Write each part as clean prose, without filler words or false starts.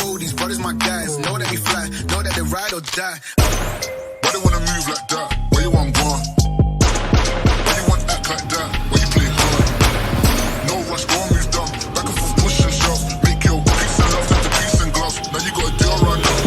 All these brothers my guys, know that they fly, know that they ride or die. Why they wanna move like that? Where you want gone? Why you want act like that? Why you play hard? No rush, go and move dumb. Back and forth, push and shove. Make your peace and love into peace and gloves. Now you got a deal right now.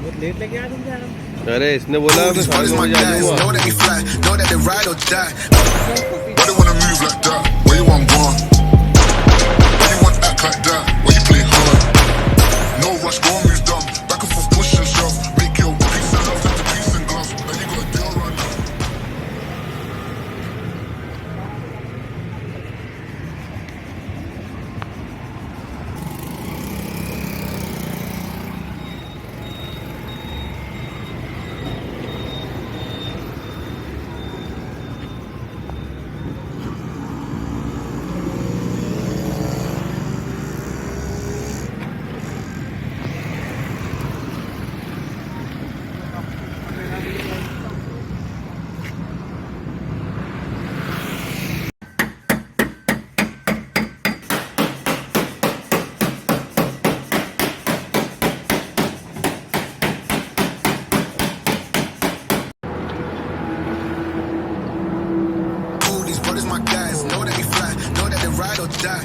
बहुत late लेके आ तुम जा रहे हो। अरे इसने बोला मैं 9:30 बजे आ जाऊंगा। Know that they fly, know that they ride or die. Why they wanna move like that? Where you want gone? Why you want act like that? Why you play hard? No rush, go and move dumb. Back and forth, push and shove. Make your peace and love into peace and gloves. Now you got a deal right now. All these brothers my guys, know that they fly, know that they ride or die.